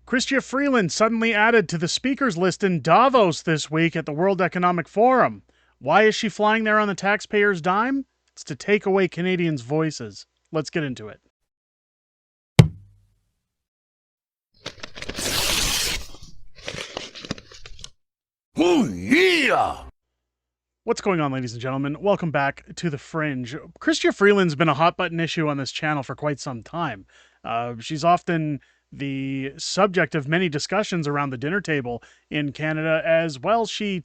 Chrystia Freeland suddenly added to the speakers list in Davos this week at the World Economic Forum. Why is she flying there on the taxpayers' dime? It's to take away Canadians' voices. Let's get into it. Oh, yeah! What's going on, ladies and gentlemen? Welcome back to The Fringe. Chrystia Freeland's been a hot-button issue on this channel for quite some time. She's often the subject of many discussions around the dinner table in Canada as well. She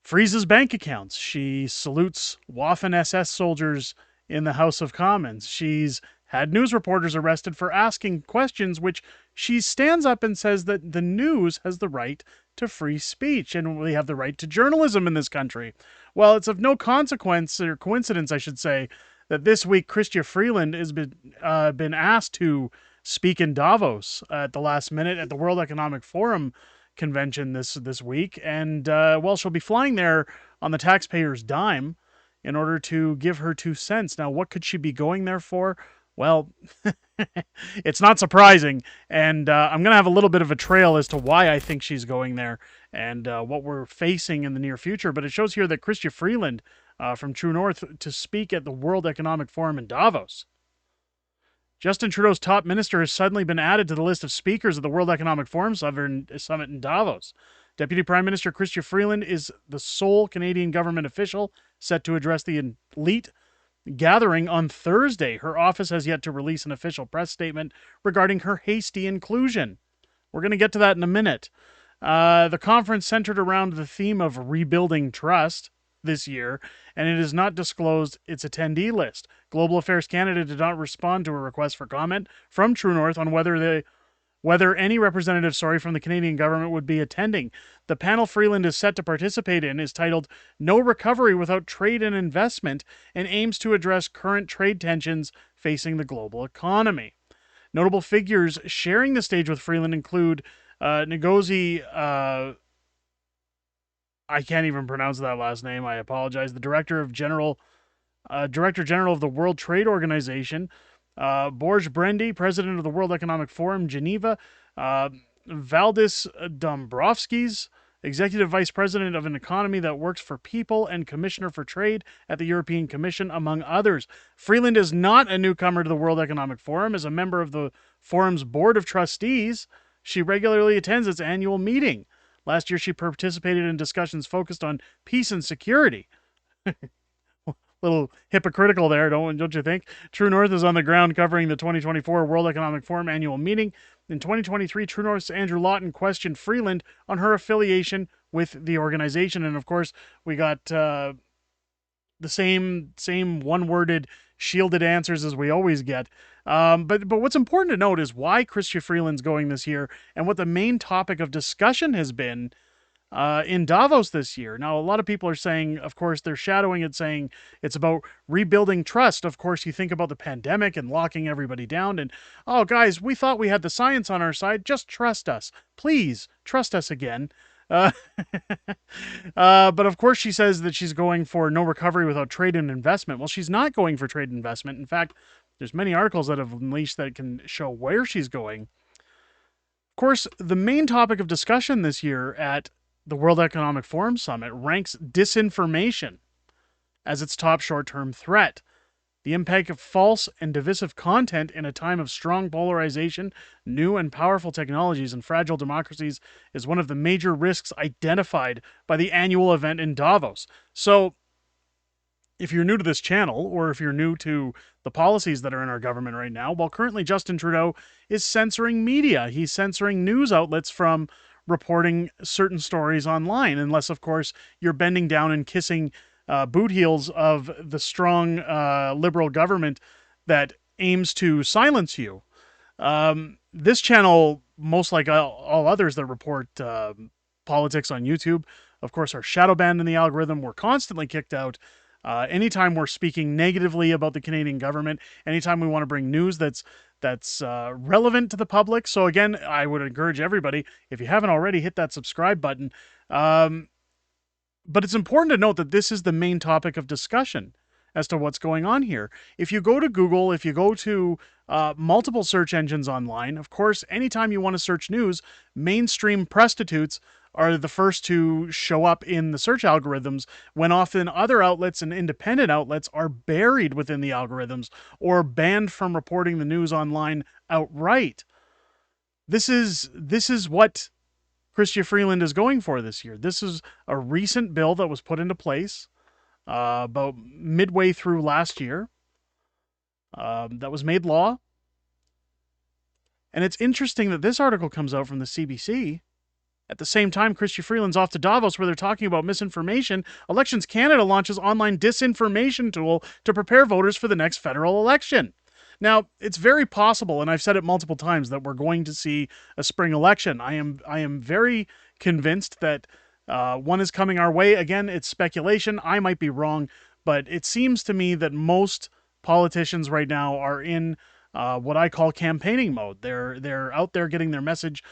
freezes bank accounts. She salutes Waffen SS soldiers in the House of Commons. She's had news reporters arrested for asking questions, which she stands up and says that the news has the right to free speech and we have the right to journalism in this country. Well, it's of no consequence or coincidence, I should say, that this week Chrystia Freeland has been asked to speak in Davos at the last minute at the World Economic Forum convention this week. And, well, she'll be flying there on the taxpayers' dime in order to give her 2 cents. Now, what could she be going there for? Well, it's not surprising, and I'm going to have a little bit of a trail as to why I think she's going there and what we're facing in the near future. But it shows here that Chrystia Freeland from True North to speak at the World Economic Forum in Davos. Justin Trudeau's top minister has suddenly been added to the list of speakers of the World Economic Forum Summit in Davos. Deputy Prime Minister Chrystia Freeland is the sole Canadian government official set to address the elite gathering on Thursday. Her office has yet to release an official press statement regarding her hasty inclusion. We're going to get to that in a minute. The conference centered around the theme of rebuilding trust this year, and it has not disclosed its attendee list. Global Affairs Canada did not respond to a request for comment from True North on whether any representative from the Canadian government would be attending. The panel Freeland is set to participate in is titled No Recovery Without Trade and Investment and aims to address current trade tensions facing the global economy. Notable figures sharing the stage with Freeland include Ngozi, I can't even pronounce that last name, I apologize, the Director General of the World Trade Organization, Borj Brendy, President of the World Economic Forum, Geneva, Valdis Dombrovskis, Executive Vice President of an Economy that Works for People and Commissioner for Trade at the European Commission, among others. Freeland is not a newcomer to the World Economic Forum. As a member of the Forum's Board of Trustees, she regularly attends its annual meeting. Last year, she participated in discussions focused on peace and security. Little hypocritical there, don't you think? True North is on the ground covering the 2024 World Economic Forum annual meeting. In 2023, True North's Andrew Lawton questioned Freeland on her affiliation with the organization. And of course, we got the same one-worded, shielded answers as we always get. But what's important to note is why Chrystia Freeland's going this year and what the main topic of discussion has been in Davos this year. Now, a lot of people are saying, of course, they're shadowing it, saying it's about rebuilding trust. Of course, you think about the pandemic and locking everybody down and, oh, guys, we thought we had the science on our side. Just trust us. Please, trust us again. But of course, she says that she's going for no recovery without trade and investment. Well, she's not going for trade and investment. In fact, there's many articles that have unleashed that can show where she's going. Of course, the main topic of discussion this year at the World Economic Forum Summit ranks disinformation as its top short-term threat. The impact of false and divisive content in a time of strong polarization, new and powerful technologies, and fragile democracies is one of the major risks identified by the annual event in Davos. So, if you're new to this channel, or if you're new to the policies that are in our government right now, well, currently Justin Trudeau is censoring media. He's censoring news outlets from reporting certain stories online, unless, of course, you're bending down and kissing boot heels of the strong liberal government that aims to silence you. This channel, most like all others that report politics on YouTube, of course, are shadow banned in the algorithm. We're constantly kicked out. Anytime we're speaking negatively about the Canadian government, anytime we want to bring news that's relevant to the public. So again, I would encourage everybody, if you haven't already, hit that subscribe button. But it's important to note that this is the main topic of discussion as to what's going on here. If you go to Google, if you go to multiple search engines online, of course, anytime you want to search news, mainstream prostitutes are the first to show up in the search algorithms, when often other outlets and independent outlets are buried within the algorithms or banned from reporting the news online outright. This is what Chrystia Freeland is going for this year. This is a recent bill that was put into place about midway through last year, that was made law. And it's interesting that this article comes out from the CBC. At the same time, Chrystia Freeland's off to Davos, where they're talking about misinformation. Elections Canada launches online disinformation tool to prepare voters for the next federal election. Now, it's very possible, and I've said it multiple times, that we're going to see a spring election. I am very convinced that one is coming our way. Again, it's speculation. I might be wrong, but it seems to me that most politicians right now are in what I call campaigning mode. They're out there getting their message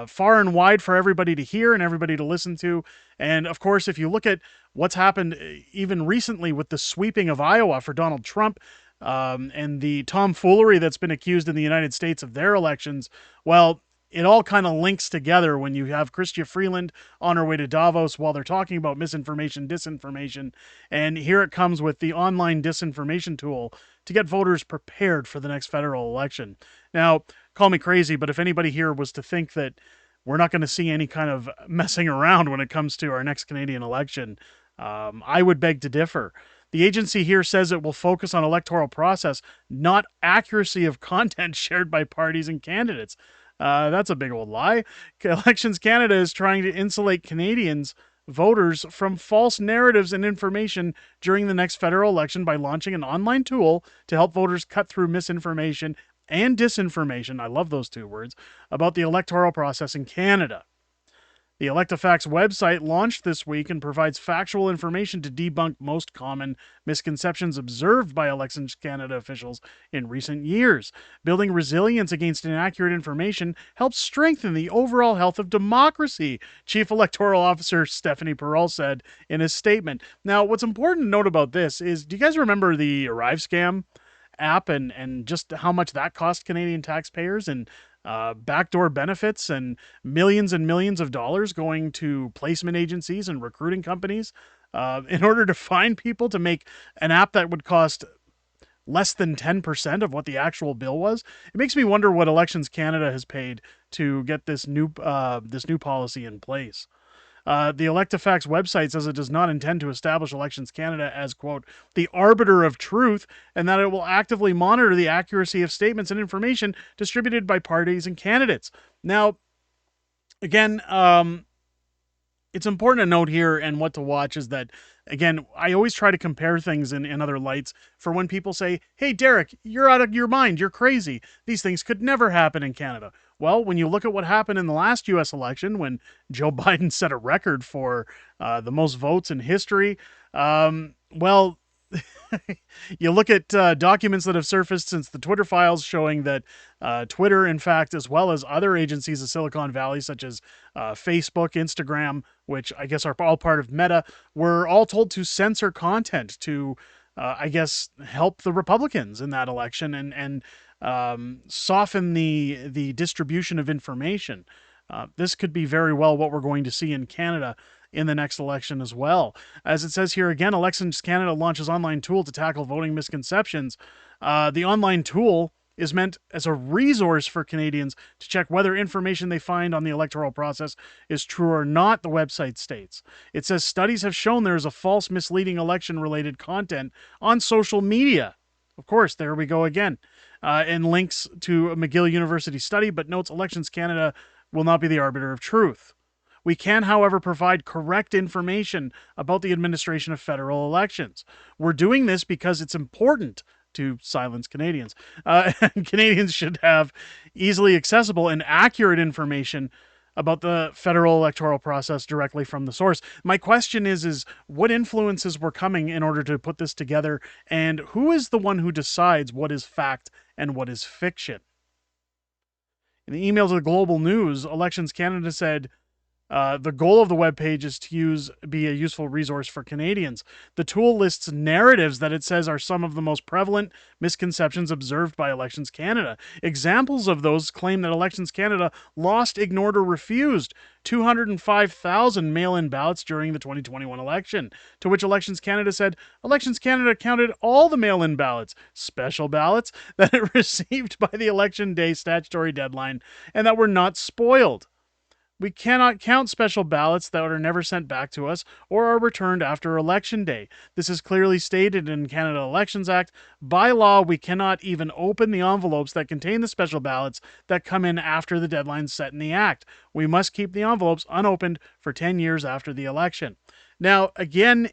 far and wide for everybody to hear and everybody to listen to. And of course, if you look at what's happened even recently with the sweeping of Iowa for Donald Trump, and the tomfoolery that's been accused in the United States of their elections, well, it all kind of links together when you have Chrystia Freeland on her way to Davos while they're talking about misinformation, disinformation, and here it comes with the online disinformation tool to get voters prepared for the next federal election. Now, call me crazy, but if anybody here was to think that we're not going to see any kind of messing around when it comes to our next Canadian election, I would beg to differ. The agency here says it will focus on electoral process, not accuracy of content shared by parties and candidates. That's a big old lie. Elections Canada is trying to insulate Canadians, voters, from false narratives and information during the next federal election by launching an online tool to help voters cut through misinformation and disinformation, I love those two words, about the electoral process in Canada. The Electifacts website launched this week and provides factual information to debunk most common misconceptions observed by Elections Canada officials in recent years. Building resilience against inaccurate information helps strengthen the overall health of democracy, Chief Electoral Officer Stephanie Perel said in a statement. Now, what's important to note about this is, do you guys remember the Arrive Scam app and just how much that cost Canadian taxpayers and backdoor benefits and millions of dollars going to placement agencies and recruiting companies in order to find people to make an app that would cost less than 10% of what the actual bill was? It makes me wonder what Elections Canada has paid to get this new policy in place. The Electifacts website says it does not intend to establish Elections Canada as, quote, the arbiter of truth, and that it will actively monitor the accuracy of statements and information distributed by parties and candidates. Now, again, it's important to note here, and what to watch is that, again, I always try to compare things in other lights for when people say, hey, Derek, you're out of your mind, you're crazy. These things could never happen in Canada. Well, when you look at what happened in the last U.S. election, when Joe Biden set a record for the most votes in history, well, you look at documents that have surfaced since the Twitter files showing that Twitter, in fact, as well as other agencies of Silicon Valley, such as Facebook, Instagram, which I guess are all part of Meta, were all told to censor content to, I guess, help the Republicans in that election and soften the distribution of information. This could be very well what we're going to see in Canada in the next election as well. As it says here again, Elections Canada launches online tool to tackle voting misconceptions. The online tool is meant as a resource for Canadians to check whether information they find on the electoral process is true or not, the website states. It says studies have shown there is a false, misleading election-related content on social media. Of course, there we go again. And links to a McGill University study, but notes Elections Canada will not be the arbiter of truth. We can, however, provide correct information about the administration of federal elections. We're doing this because it's important to silence Canadians. Canadians should have easily accessible and accurate information about the federal electoral process directly from the source. My question is what influences were coming in order to put this together, and who is the one who decides what is fact and what is fiction? In the email to the Global News, Elections Canada said, The goal of the webpage is to be a useful resource for Canadians. The tool lists narratives that it says are some of the most prevalent misconceptions observed by Elections Canada. Examples of those claim that Elections Canada lost, ignored, or refused 205,000 mail-in ballots during the 2021 election, to which Elections Canada said Elections Canada counted all the mail-in ballots, special ballots, that it received by the election day statutory deadline and that were not spoiled. We cannot count special ballots that are never sent back to us or are returned after Election Day. This is clearly stated in Canada Elections Act. By law, we cannot even open the envelopes that contain the special ballots that come in after the deadline set in the Act. We must keep the envelopes unopened for 10 years after the election. Now, again,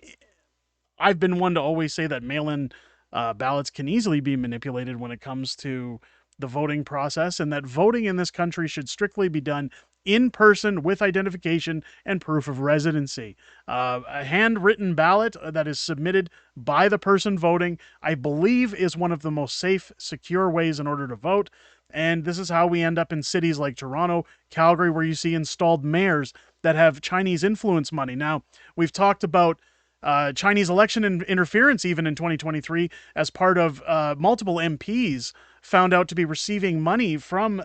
I've been one to always say that mail-in ballots can easily be manipulated when it comes to the voting process, and that voting in this country should strictly be done in person with identification and proof of residency. A handwritten ballot that is submitted by the person voting, I believe, is one of the most safe, secure ways in order to vote. And this is how we end up in cities like Toronto, Calgary, where you see installed mayors that have Chinese influence money. Now, we've talked about Chinese election interference even in 2023 as part of multiple MPs found out to be receiving money from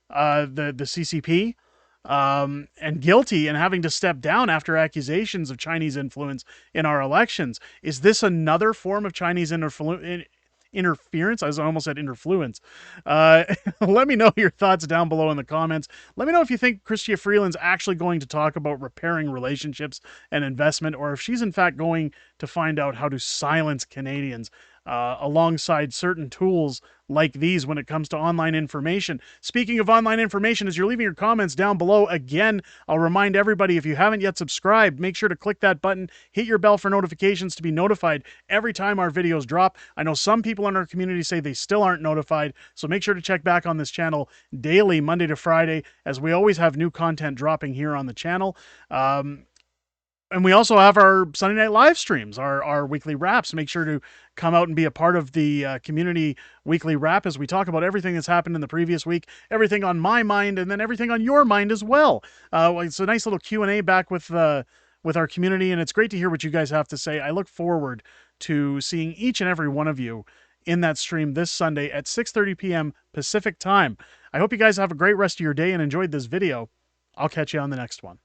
the CCP and guilty and having to step down after accusations of Chinese influence in our elections. Is this another form of Chinese interference? I almost said interfluence. Let me know your thoughts down below in the comments. Let me know if you think Chrystia Freeland's actually going to talk about repairing relationships and investment, or if she's in fact going to find out how to silence Canadians alongside certain tools like these when it comes to online information. Speaking of online information, as you're leaving your comments down below, again, I'll remind everybody, if you haven't yet subscribed, make sure to click that button, hit your bell for notifications to be notified every time our videos drop. I know some people in our community say they still aren't notified, so make sure to check back on this channel daily, Monday to Friday, as we always have new content dropping here on the channel. And we also have our Sunday night live streams, our weekly wraps. Make sure to come out and be a part of the community weekly wrap as we talk about everything that's happened in the previous week, everything on my mind, and then everything on your mind as well. It's a nice little Q&A back with our community, and it's great to hear what you guys have to say. I look forward to seeing each and every one of you in that stream this Sunday at 6:30 p.m. Pacific time. I hope you guys have a great rest of your day and enjoyed this video. I'll catch you on the next one.